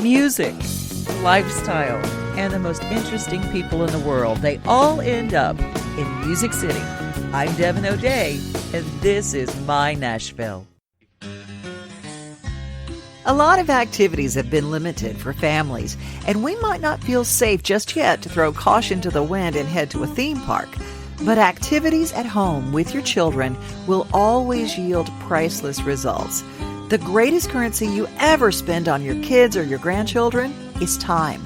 Music, lifestyle, and the most interesting people in the world. They all end up in Music City. I'm Devin O'Day, and this is My Nashville. A lot of activities have been limited for families, and we might not feel safe just yet to throw caution to the wind and head to a theme park. But activities at home with your children will always yield priceless results. The greatest currency you ever spend on your kids or your grandchildren is time.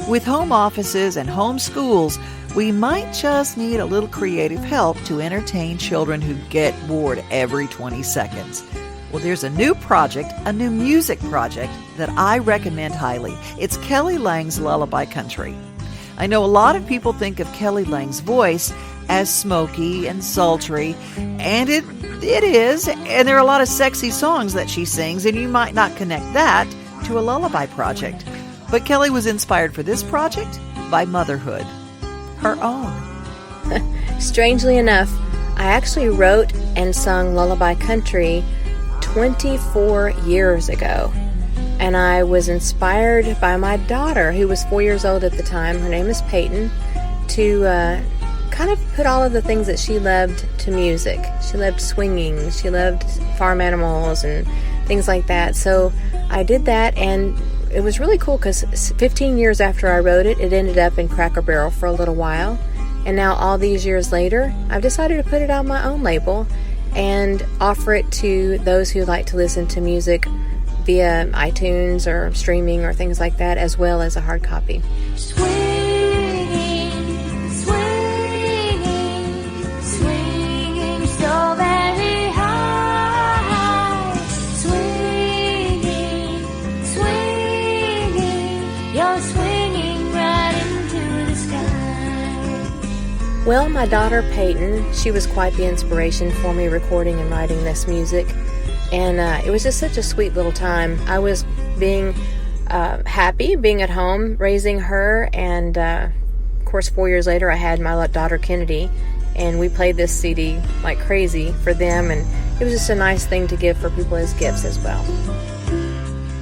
With home offices and home schools, we might just need a little creative help to entertain children who get bored every 20 seconds. Well, there's a new project, a new music project that I recommend highly. It's Kelly Lang's Lullaby Country. I know a lot of people think of Kelly Lang's voice as smoky and sultry, and it is, and there are a lot of sexy songs that she sings, and you might not connect that to a lullaby project. But Kelly was inspired for this project by Motherhood, her own. Strangely enough, I actually wrote and sung Lullaby Country 24 years ago. And I was inspired by my daughter, who was 4 years old at the time. Her name is Payton, to kind of put all of the things that she loved to music. She loved swinging, she loved farm animals and things like that. So I did that, and it was really cool because 15 years after I wrote it, it ended up in Cracker Barrel for a little while. And now all these years later, I've decided to put it on my own label and offer it to those who like to listen to music via iTunes or streaming or things like that, as well as a hard copy. Well, my daughter Payton, she was quite the inspiration for me recording and writing this music. And it was just such a sweet little time. I was being happy, being at home, raising her. And, of course, 4 years later, I had my daughter Kennedy. And we played this CD like crazy for them. And it was just a nice thing to give for people as gifts as well.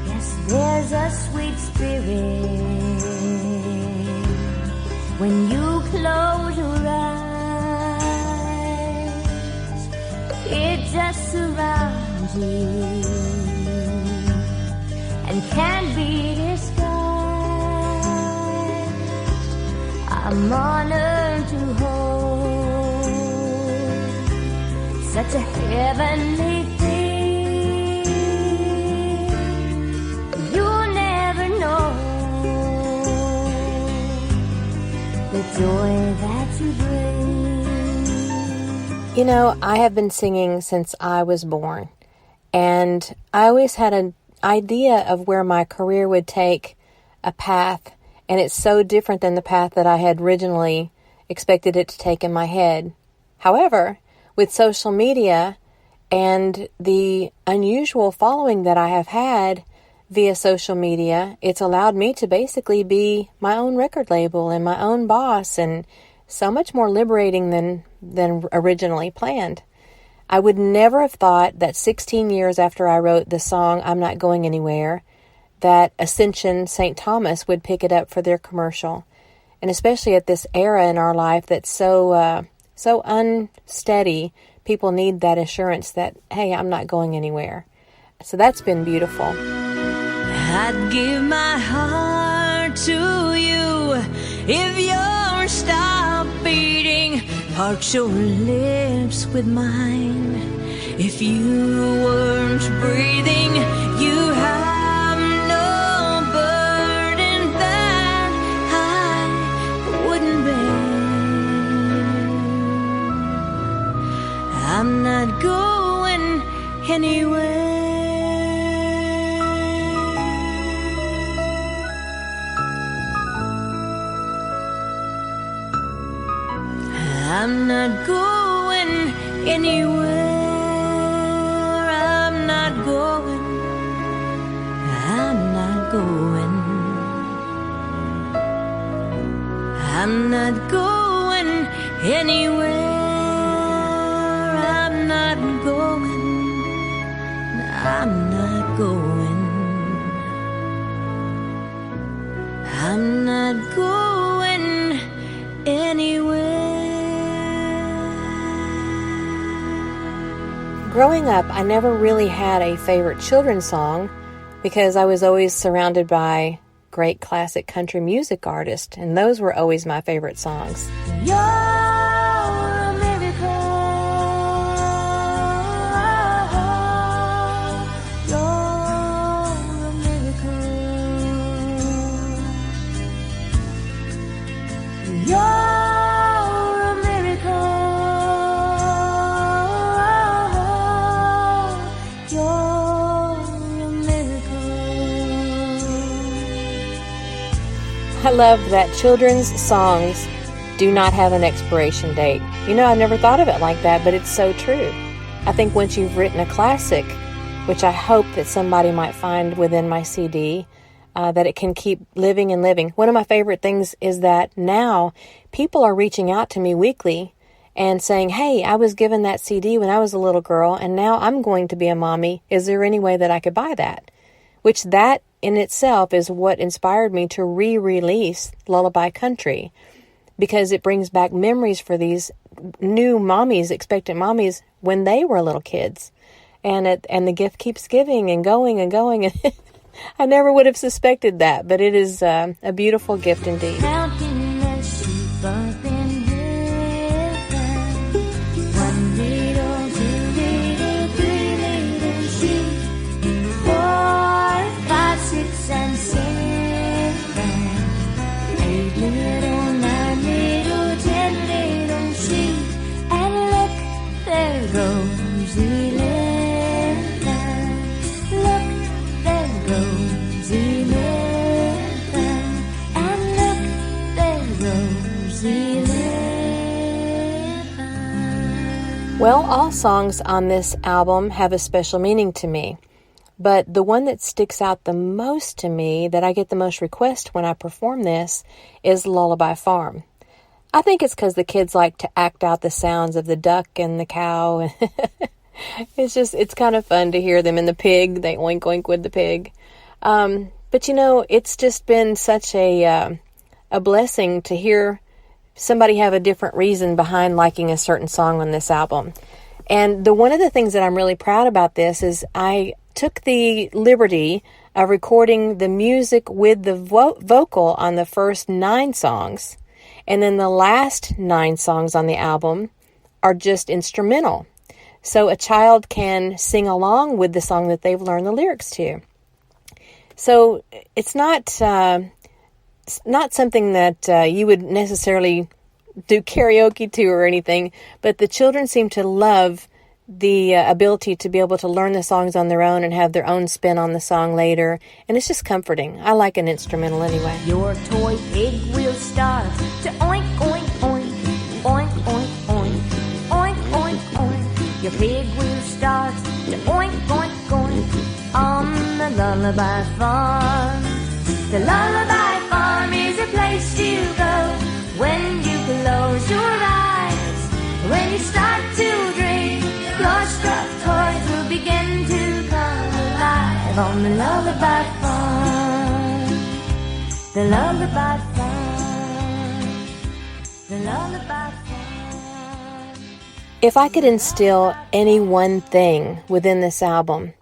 Yes, there's a sweet spirit when you close your eyes. It just surrounds you and can't be disguised. I'm honored to hold such a heavenly thing. You'll never know the joy that you bring. You know, I have been singing since I was born, and I always had an idea of where my career would take a path, and it's so different than the path that I had originally expected it to take in my head. However, with social media and the unusual following that I have had via social media, it's allowed me to basically be my own record label and my own boss, and so much more liberating than originally planned. I would never have thought that 16 years after I wrote the song I'm Not Going Anywhere, that Ascension St. Thomas would pick it up for their commercial. And especially at this era in our life that's so unsteady, people need that assurance that, hey, I'm not going anywhere. So that's been beautiful. I'd give my heart to you if yours stopped beating. Part your lips with mine. If you weren't breathing, you have no burden that I wouldn't bear. I'm not going anywhere. I'm not going anywhere. I'm not going. I'm not going. I'm not going anywhere. I'm not going. I'm not going. I'm not going anywhere. Growing up, I never really had a favorite children's song because I was always surrounded by great classic country music artists, and those were always my favorite songs. You're a miracle. You're a miracle. You're a miracle. You're a miracle. I love that children's songs do not have an expiration date. You know, I never thought of it like that, but it's so true. I think once you've written a classic, which I hope that somebody might find within my CD, that it can keep living and living. One of my favorite things is that now people are reaching out to me weekly and saying, hey, I was given that CD when I was a little girl, and now I'm going to be a mommy. Is there any way that I could buy that? Which that in itself is what inspired me to re-release Lullaby Country, because it brings back memories for these new mommies, expectant mommies, when they were little kids. And the gift keeps giving and going and going. I never would have suspected that, but it is a beautiful gift indeed. Counting the sheep up in heaven. 1 little, 2 little, 3 little sheep. 4, 5, 6, and 7. 8 little, 9 little, 10 little sheep. And look, there goes 11. Look, there goes 11. And look, there goes 11. Well, all songs on this album have a special meaning to me, but the one that sticks out the most to me, that I get the most requests when I perform this, is Lullaby Farm. I think it's because the kids like to act out the sounds of the duck and the cow. It's kind of fun to hear them, and the pig, they oink oink with the pig. But you know, it's just been such a blessing to hear somebody have a different reason behind liking a certain song on this album. And one of the things that I'm really proud about this is I took the liberty of recording the music with the vocal on the first 9 songs. And then the last 9 songs on the album are just instrumental. So a child can sing along with the song that they've learned the lyrics to. So it's not something that you would necessarily do karaoke to or anything, but the children seem to love the ability to be able to learn the songs on their own and have their own spin on the song later. And it's just comforting. I like an instrumental anyway. Your toy pig will start to oink, oink, oink, oink, oink, oink, oink, oink, oink. Your pig will start to oink, oink, oink on the Lullaby Farm. The Lullaby Farm is a place to go when you close your eyes. When you start to dream, your stuffed toys will begin to come alive on the Lullaby Farm. The Lullaby Farm. The Lullaby Farm. If I could instill any one thing within this album,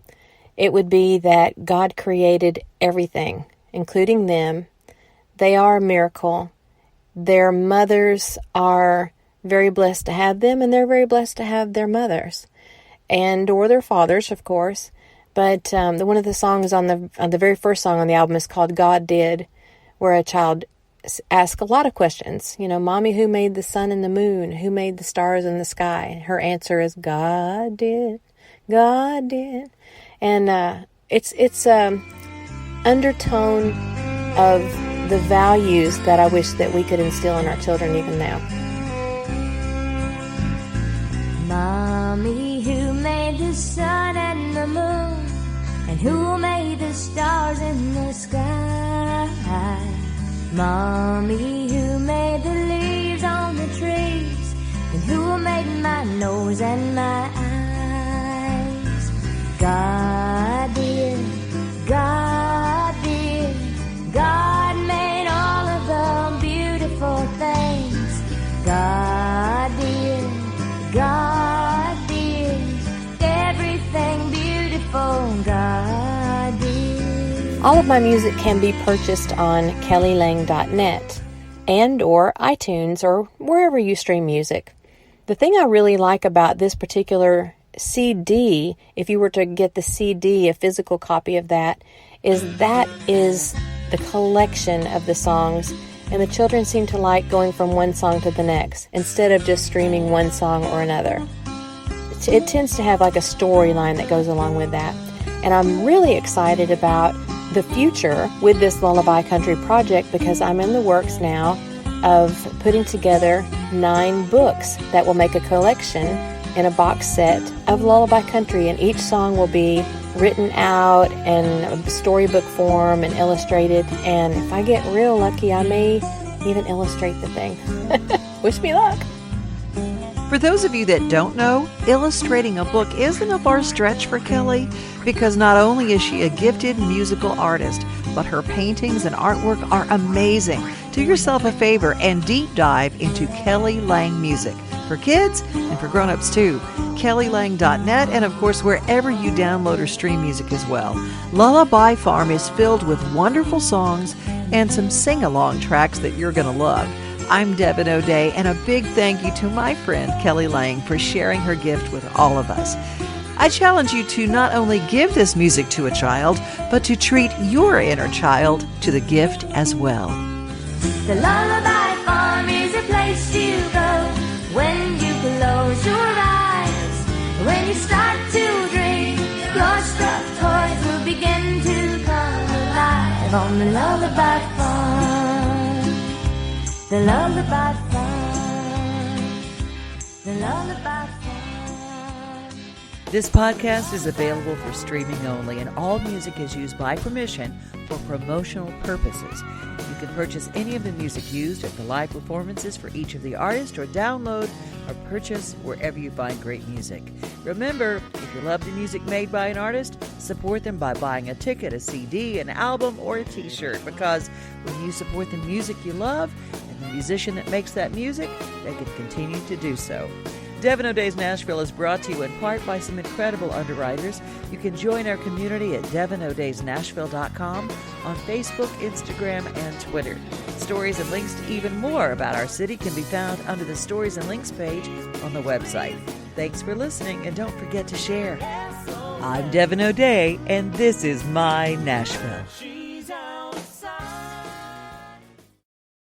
it would be that God created everything, including them. They are a miracle. Their mothers are very blessed to have them, and they're very blessed to have their mothers, or their fathers, of course. But one of the songs on the very first song on the album is called God Did, where a child asks a lot of questions. You know, Mommy, who made the sun and the moon? Who made the stars in the sky? Her answer is God did. God did. And it's undertone of the values that I wish that we could instill in our children even now. Mommy, who made the sun and the moon, and who made the stars in the sky? Mommy, who made the leaves on the trees, and who made my nose and my eyes? God did, God did, God made all of my music can be purchased on kellylang.net and or iTunes or wherever you stream music. The thing I really like about this particular CD, if you were to get the CD, a physical copy of that is the collection of the songs, and the children seem to like going from one song to the next instead of just streaming one song or another. It tends to have like a storyline that goes along with that. And I'm really excited about the future with this Lullaby Country project because I'm in the works now of putting together 9 books that will make a collection in a box set of Lullaby Country, and each song will be written out in storybook form and illustrated, and if I get real lucky, I may even illustrate the thing. Wish me luck. For those of you that don't know, illustrating a book isn't a far stretch for Kelly because not only is she a gifted musical artist, but her paintings and artwork are amazing. Do yourself a favor and deep dive into Kelly Lang music for kids and for grown-ups too. kellylang.net, and of course wherever you download or stream music as well. Lullaby Farm is filled with wonderful songs and some sing-along tracks that you're going to love. I'm Devin O'Day, and a big thank you to my friend Kelly Lang for sharing her gift with all of us. I challenge you to not only give this music to a child, but to treat your inner child to the gift as well. The Lullaby Farm is a place you go when you close your eyes. When you start to dream, your stuffed toys will begin to come alive on the Lullaby Farm. The Lullaby Farm. The Lullaby Farm. This podcast is available for streaming only, and all music is used by permission for promotional purposes. You can purchase any of the music used at the live performances for each of the artists, or download or purchase wherever you find great music. Remember, if you love the music made by an artist, support them by buying a ticket, a CD, an album, or a t-shirt, because when you support the music you love and the musician that makes that music, they can continue to do so. Devin O'Day's Nashville is brought to you in part by some incredible underwriters. You can join our community at devinodaysnashville.com on Facebook, Instagram, and Twitter. Stories and links to even more about our city can be found under the Stories and Links page on the website. Thanks for listening, and don't forget to share. I'm Devin O'Day, and this is my Nashville.